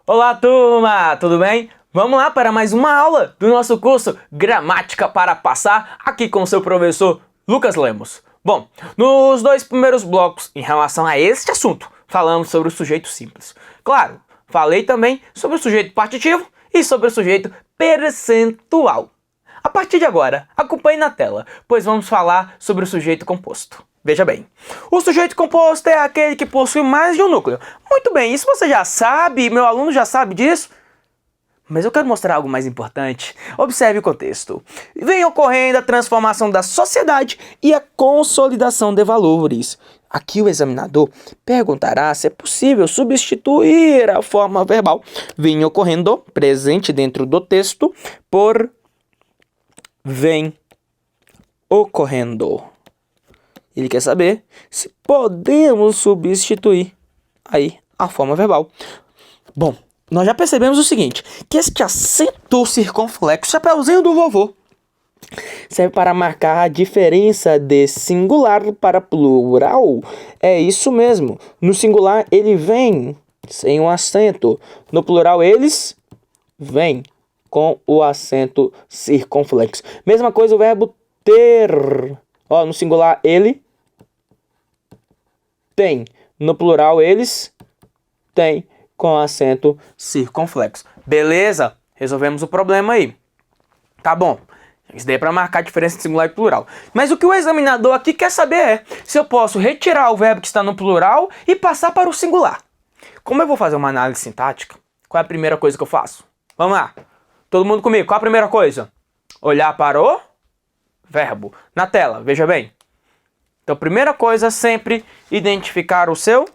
Olá, turma! Tudo bem? Vamos lá para mais uma aula do nosso curso Gramática para Passar, aqui com o seu professor Lucas Lemos. Bom, nos dois primeiros blocos, em relação a este assunto, falamos sobre o sujeito simples. Claro, falei também sobre o sujeito partitivo e sobre o sujeito percentual. A partir de agora, acompanhe na tela, pois vamos falar sobre o sujeito composto. Veja bem, o sujeito composto é aquele que possui mais de um núcleo. Muito bem, isso você já sabe, meu aluno já sabe disso. Mas eu quero mostrar algo mais importante. Observe o contexto. Vem ocorrendo a transformação da sociedade e a consolidação de valores. Aqui o examinador perguntará se é possível substituir a forma verbal vem ocorrendo, presente dentro do texto, por vem ocorrendo. Ele quer saber se podemos substituir aí a forma verbal. Bom, nós já percebemos o seguinte, que este acento circunflexo, chapéuzinho do vovô, serve para marcar a diferença de singular para plural. É isso mesmo. No singular ele vem sem um acento. No plural eles vêm com o acento circunflexo. Mesma coisa o verbo ter. Ó, no singular ele tem. No plural eles têm com acento circunflexo. Beleza? Resolvemos o problema aí. Tá bom. Isso daí é para marcar a diferença entre singular e plural. Mas o que o examinador aqui quer saber é se eu posso retirar o verbo que está no plural e passar para o singular. Como eu vou fazer uma análise sintática, qual é a primeira coisa que eu faço? Vamos lá. Todo mundo comigo. Qual a primeira coisa? Olhar para o verbo. Na tela, veja bem. Então, primeira coisa, sempre identificar o seu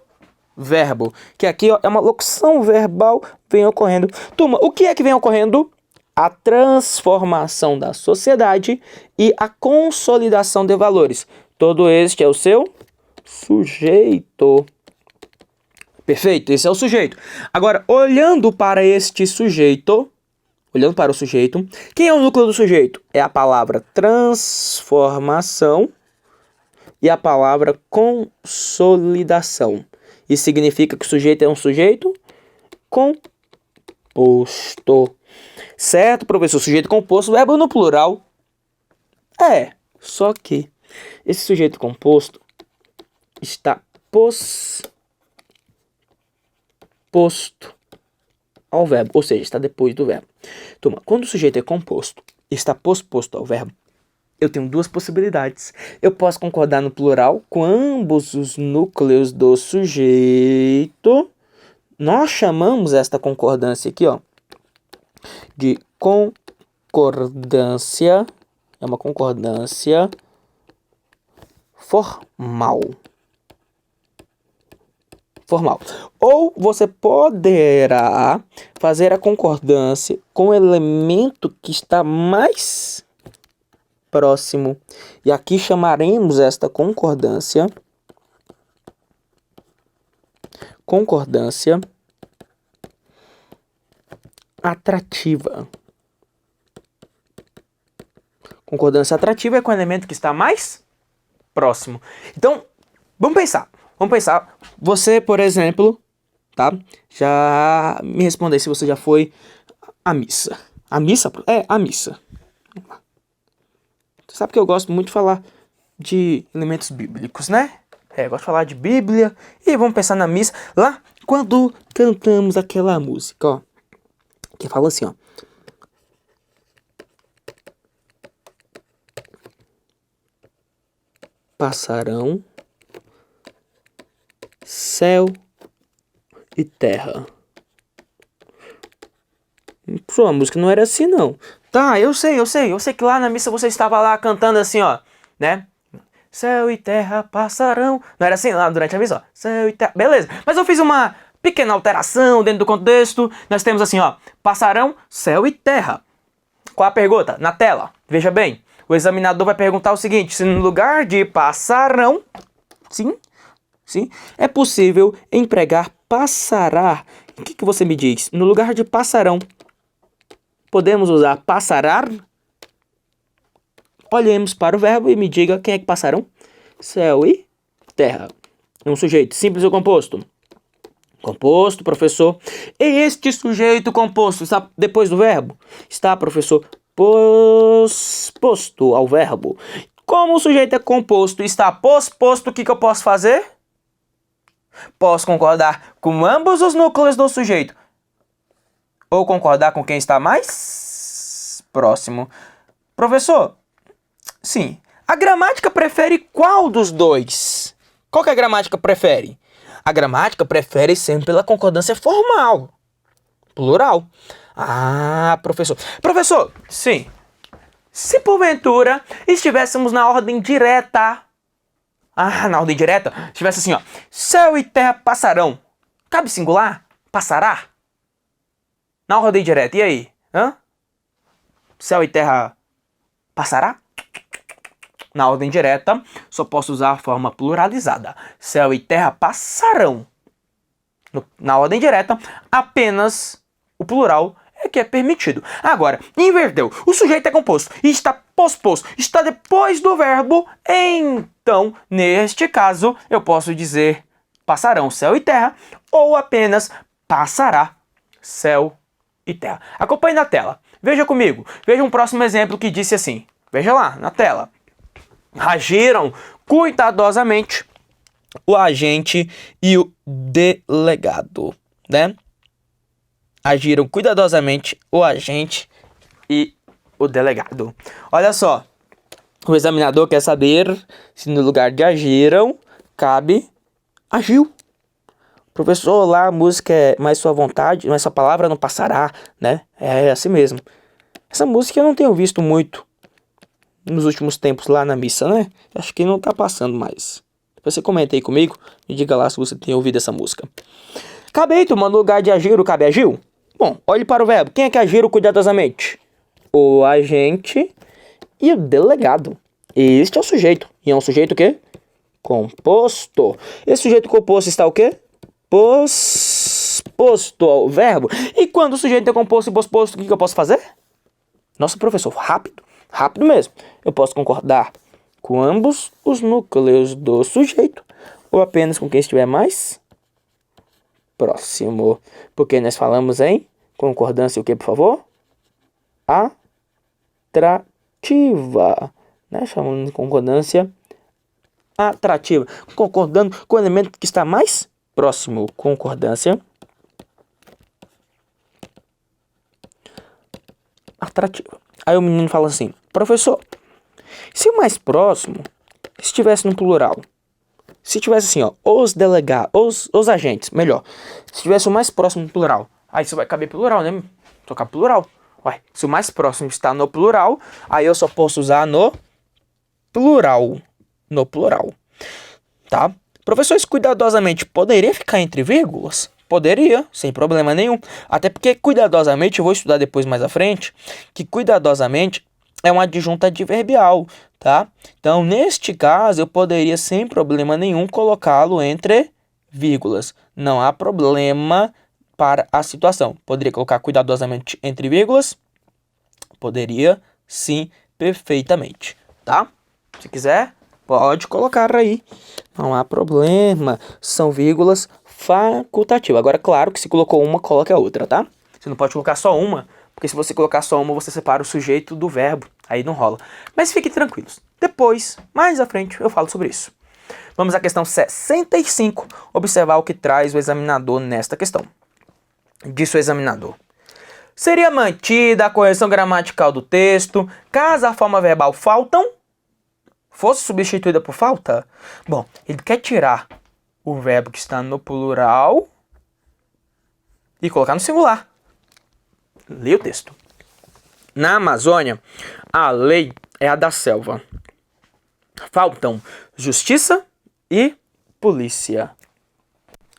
verbo. Que aqui ó, é uma locução verbal vem ocorrendo. Turma, o que é que vem ocorrendo? A transformação da sociedade e a consolidação de valores. Todo este é o seu sujeito. Perfeito, esse é o sujeito. Agora, olhando para este sujeito, olhando para o sujeito, quem é o núcleo do sujeito? É a palavra transformação e a palavra consolidação. Isso significa que o sujeito é um sujeito composto. Certo, professor? Sujeito composto, verbo no plural. Só que esse sujeito composto está posposto ao verbo, ou seja, está depois do verbo. Turma, quando o sujeito é composto e está posposto ao verbo, eu tenho duas possibilidades. Eu posso concordar no plural com ambos os núcleos do sujeito. Nós chamamos esta concordância aqui, ó, de concordância. É uma concordância formal. Ou você poderá fazer a concordância com o elemento que está mais próximo. E aqui chamaremos esta concordância atrativa. Concordância atrativa é com o elemento que está mais próximo. Então, vamos pensar. Você, por exemplo, tá? Já me responder se você já foi à missa. A missa? A missa. Você sabe que eu gosto muito de falar de elementos bíblicos, né? Eu gosto de falar de Bíblia. E vamos pensar na missa. Lá, quando cantamos aquela música, ó. Que fala assim, ó. Passarão céu e terra. Pô, a música não era assim, não. Tá, eu sei que lá na missa você estava lá cantando assim, ó, né? Céu e terra passarão. Não era assim lá durante a missa, ó. Céu e terra. Beleza. Mas eu fiz uma pequena alteração dentro do contexto. Nós temos assim, ó. Passarão, céu e terra. Qual a pergunta? Na tela. Veja bem. O examinador vai perguntar o seguinte. Se no lugar de passarão, sim, é possível empregar passará. O que você me diz? No lugar de passarão, podemos usar passarar? Olhemos para o verbo e me diga quem é que passarão. Céu e terra. É um sujeito simples ou composto? Composto, professor. E este sujeito composto está depois do verbo? Está, professor, posposto ao verbo. Como o sujeito é composto e está posposto, o que eu posso fazer? Posso concordar com ambos os núcleos do sujeito. Ou concordar com quem está mais próximo. Professor, sim. A gramática prefere qual dos dois? Qual que a gramática prefere? A gramática prefere sempre pela concordância formal. Plural. Ah, professor. Professor, sim. Se porventura estivéssemos na ordem direta. Na ordem direta, estivesse assim, ó. Céu e terra passarão. Cabe singular? Passará? Na ordem direta, e aí? Céu e terra passará? Na ordem direta, só posso usar a forma pluralizada. Céu e terra passarão. Na ordem direta, apenas o plural é que é permitido. Agora, inverteu. O sujeito é composto e está posposto. Está depois do verbo. Então, neste caso, eu posso dizer passarão céu e terra ou apenas passará céu e terra. Acompanhe na tela. Veja comigo. Veja um próximo exemplo que disse assim. Veja lá, na tela. Agiram cuidadosamente o agente e o delegado, né? Agiram cuidadosamente o agente e o delegado. Olha só, o examinador quer saber se no lugar de agiram, cabe agiu. Professor, lá a música é mais sua vontade, mas sua palavra não passará, né? É assim mesmo. Essa música eu não tenho visto muito nos últimos tempos lá na missa, né? Acho que não tá passando mais. Você comenta aí comigo e diga lá se você tem ouvido essa música. Cabe no lugar de agir, cabe agiu? Bom, olhe para o verbo. Quem é que agiram cuidadosamente? O agente e o delegado. Este é o sujeito. E é um sujeito o quê? Composto. Esse sujeito composto está o quê? Posposto ao verbo. E quando o sujeito é composto e posposto, o que eu posso fazer? Nossa, professor, rápido. Rápido mesmo. Eu posso concordar com ambos os núcleos do sujeito ou apenas com quem estiver mais próximo. Porque nós falamos em concordância o que, por favor? Atrativa. Né? Chamamos de concordância atrativa. Concordando com o elemento que está mais próximo. Concordância atrativa. Aí o menino fala assim, professor, se o mais próximo estivesse no plural, se tivesse assim, ó, os delegados, os agentes, melhor, se tivesse o mais próximo no plural, aí isso vai caber plural, né? Tocar plural. Ué, se o mais próximo está no plural, aí eu só posso usar no plural. No plural. Tá? Professores, cuidadosamente, poderia ficar entre vírgulas? Poderia, sem problema nenhum. Até porque cuidadosamente, eu vou estudar depois mais à frente, que cuidadosamente é uma adjunta adverbial, tá? Então, neste caso, eu poderia sem problema nenhum colocá-lo entre vírgulas. Não há problema para a situação. Poderia colocar cuidadosamente entre vírgulas? Poderia, sim, perfeitamente, tá? Se quiser, pode colocar aí. Não há problema. São vírgulas facultativas. Agora, claro que se colocou uma, coloque a outra, tá? Você não pode colocar só uma, porque se você colocar só uma, você separa o sujeito do verbo. Aí não rola. Mas fiquem tranquilos. Depois, mais à frente, eu falo sobre isso. Vamos à questão 65. Observar o que traz o examinador nesta questão. Disse o examinador. Seria mantida a correção gramatical do texto caso a forma verbal faltam fosse substituída por falta? Bom, ele quer tirar o verbo que está no plural e colocar no singular. Leia o texto. Na Amazônia, a lei é a da selva. Faltam justiça e polícia.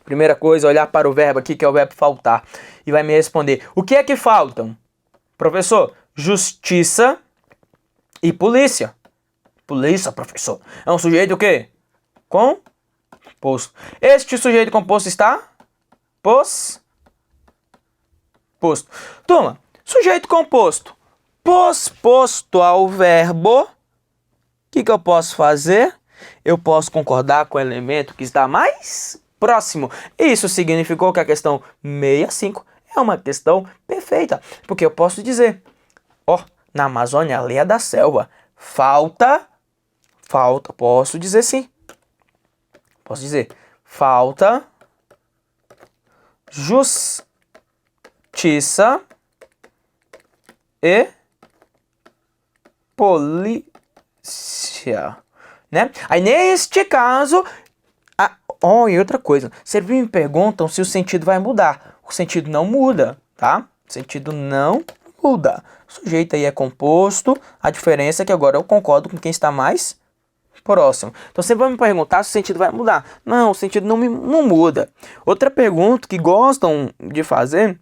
Primeira coisa, olhar para o verbo aqui, que é o verbo faltar. E vai me responder, o que é que faltam? Professor, justiça e polícia. Polícia, professor. É um sujeito o quê? Composto. Este sujeito composto está posposto. Turma, sujeito composto posposto ao verbo. O que eu posso fazer? Eu posso concordar com o elemento que está mais próximo. Isso significou que a questão 65 é uma questão perfeita, porque eu posso dizer, ó, na Amazônia, ali é da selva, falta, posso dizer sim, posso dizer, falta justiça e polícia, né? Aí neste caso, e outra coisa, sempre me perguntam se o sentido vai mudar. O sentido não muda, tá? O sentido não muda. O sujeito aí é composto, a diferença é que agora eu concordo com quem está mais próximo. Então sempre vão me perguntar se o sentido vai mudar. Não, o sentido não muda. Outra pergunta que gostam de fazer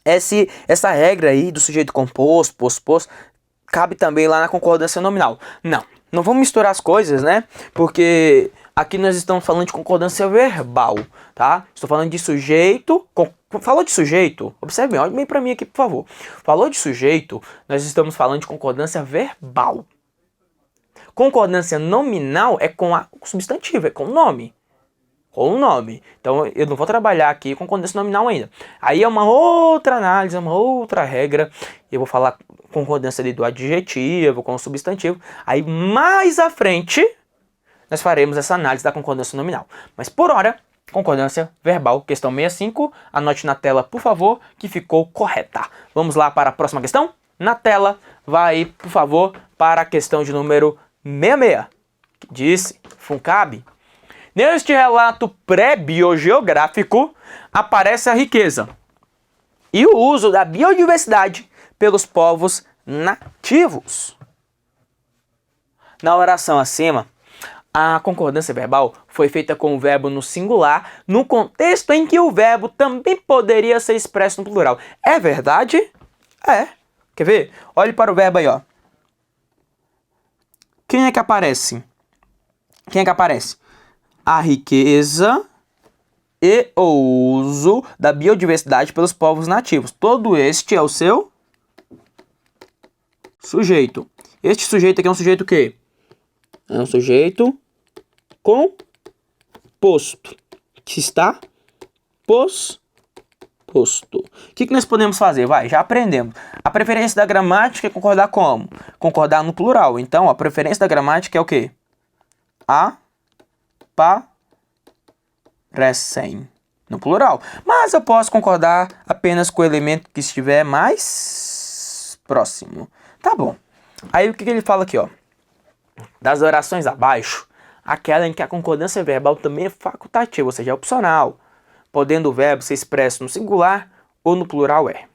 é se essa regra aí do sujeito composto, posto, cabe também lá na concordância nominal. Não vamos misturar as coisas, né? Porque aqui nós estamos falando de concordância verbal, tá? Estou falando de sujeito. Falou de sujeito? Observe bem, olhe bem para mim aqui, por favor. Falou de sujeito, nós estamos falando de concordância verbal. Concordância nominal é com o substantivo, é com o nome. Com o nome. Então eu não vou trabalhar aqui com concordância nominal ainda. Aí é uma outra análise, é uma outra regra. Eu vou falar concordância ali do adjetivo, com o substantivo. Aí mais à frente nós faremos essa análise da concordância nominal. Mas por hora, concordância verbal, questão 65. Anote na tela, por favor, que ficou correta. Vamos lá para a próxima questão? Na tela, vai, por favor, para a questão de número 66. Que disse, FUNCAB. Neste relato pré-biogeográfico, aparece a riqueza e o uso da biodiversidade pelos povos nativos. Na oração acima, a concordância verbal foi feita com o verbo no singular, no contexto em que o verbo também poderia ser expresso no plural. É verdade? É. Quer ver? Olhe para o verbo aí, ó. Quem é que aparece? A riqueza e o uso da biodiversidade pelos povos nativos. Todo este é o seu sujeito. Este sujeito aqui é um sujeito o quê? É um sujeito composto, que está posto. O que nós podemos fazer? Já aprendemos. A preferência da gramática é concordar como? Concordar no plural. Então, a preferência da gramática é o quê? Aparecem no plural. Mas eu posso concordar apenas com o elemento que estiver mais próximo. Tá bom. Aí o que ele fala aqui, ó? Das orações abaixo, aquela em que a concordância verbal também é facultativa, ou seja, é opcional, podendo o verbo ser expresso no singular ou no plural é.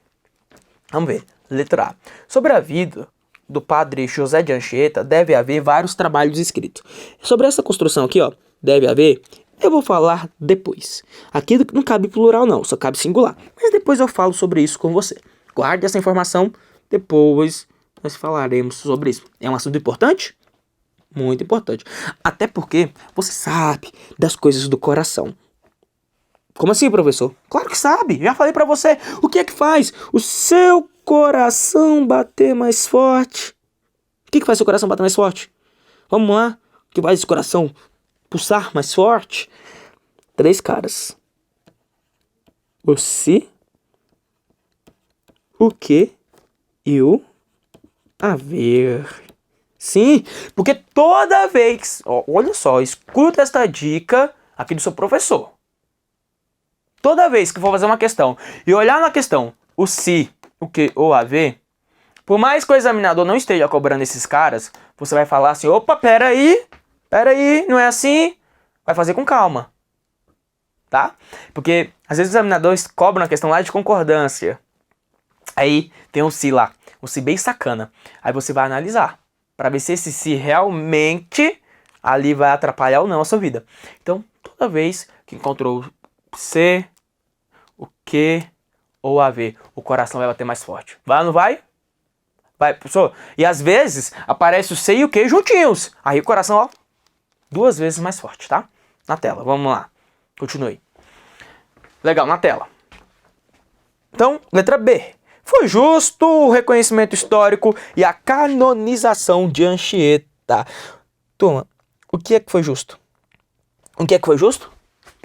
Vamos ver. Letra A. Sobre a vida do padre José de Anchieta, deve haver vários trabalhos escritos. Sobre essa construção aqui, ó, deve haver, eu vou falar depois. Aqui não cabe plural não, só cabe singular. Mas depois eu falo sobre isso com você. Guarde essa informação, depois nós falaremos sobre isso. É um assunto importante? Muito importante. Até porque você sabe das coisas do coração. Como assim, professor? Claro que sabe, já falei pra você. O que é que faz o seu coração bater mais forte? O que faz o seu coração bater mais forte? Vamos lá. O que faz o coração pulsar mais forte? 3 caras. O se, o que e o haver. Sim, porque toda vez... olha só, escuta esta dica aqui do seu professor. Toda vez que for fazer uma questão e olhar na questão o se, o que ou haver, por mais que o examinador não esteja cobrando esses caras, você vai falar assim, opa, peraí, não é assim, vai fazer com calma, tá? Porque às vezes os examinadores cobram a questão lá de concordância, aí tem um se lá, um se bem sacana, aí você vai analisar, para ver se esse se realmente ali vai atrapalhar ou não a sua vida. Então, toda vez que encontrou se, o que ou haver, o coração vai bater mais forte. Vai ou não vai? Vai, professor. E às vezes aparece o se e o que juntinhos. Aí o coração, ó, 2 vezes mais forte, tá? Na tela, vamos lá. Continue. Legal, na tela. Então, letra B. Foi justo o reconhecimento histórico e a canonização de Anchieta. Turma, o que é que foi justo? O que é que foi justo?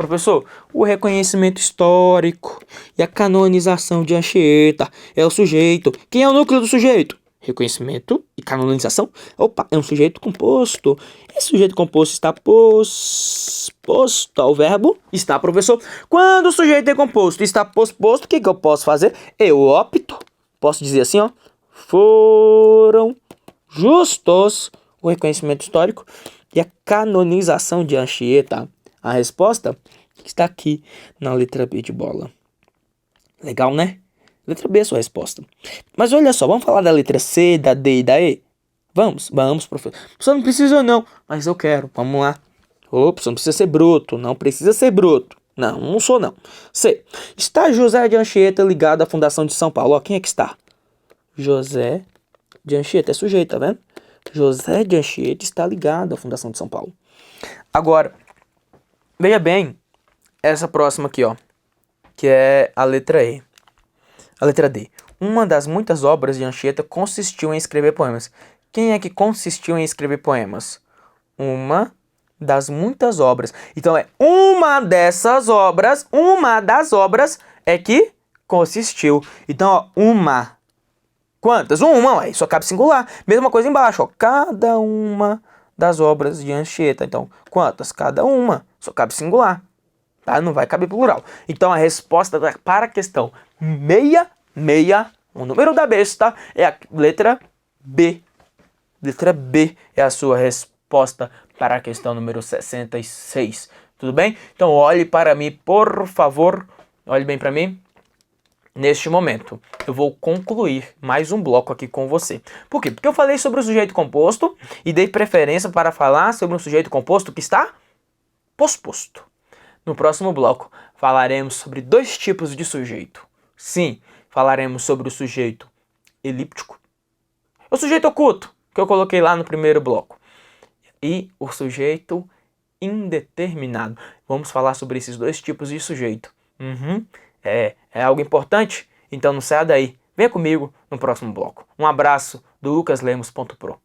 Professor, o reconhecimento histórico e a canonização de Anchieta é o sujeito. Quem é o núcleo do sujeito? Reconhecimento e canonização. Opa, é um sujeito composto. Esse sujeito composto está posposto ao verbo. Está, professor. Quando o sujeito é composto e está posposto, o que eu posso fazer? Eu opto. Posso dizer assim, ó. Foram justos o reconhecimento histórico e a canonização de Anchieta. A resposta está aqui na letra B de bola. Legal, né? Letra B é a sua resposta. Mas olha só, vamos falar da letra C, da D e da E? Vamos, professor. Professor, não precisa não, mas eu quero. Vamos lá. Opa, não precisa ser bruto. Não precisa ser bruto. Não sou não. C. Está José de Anchieta ligado à Fundação de São Paulo? Ó, quem é que está? José de Anchieta. É sujeito, tá vendo? José de Anchieta está ligado à Fundação de São Paulo. Agora, veja bem essa próxima aqui, ó. Que é a letra E. A letra D. Uma das muitas obras de Anchieta consistiu em escrever poemas. Quem é que consistiu em escrever poemas? Uma das muitas obras. Então é uma dessas obras, uma das obras é que consistiu. Então, ó, uma. Quantas? Uma, ué, só cabe singular. Mesma coisa embaixo, ó. Cada uma das obras de Anchieta. Então, quantas? Cada uma. Só cabe singular. Tá? Não vai caber plural. Então, a resposta para a questão 66, o número da besta, é a letra B. Letra B é a sua resposta para a questão número 66. Tudo bem? Então, olhe para mim, por favor. Olhe bem para mim. Neste momento, eu vou concluir mais um bloco aqui com você. Por quê? Porque eu falei sobre o sujeito composto e dei preferência para falar sobre um sujeito composto que está posposto. No próximo bloco, falaremos sobre dois tipos de sujeito. Sim, falaremos sobre o sujeito elíptico, o sujeito oculto, que eu coloquei lá no primeiro bloco, e o sujeito indeterminado. Vamos falar sobre esses dois tipos de sujeito. É algo importante? Então não saia daí. Venha comigo no próximo bloco. Um abraço do LucasLemos.pro.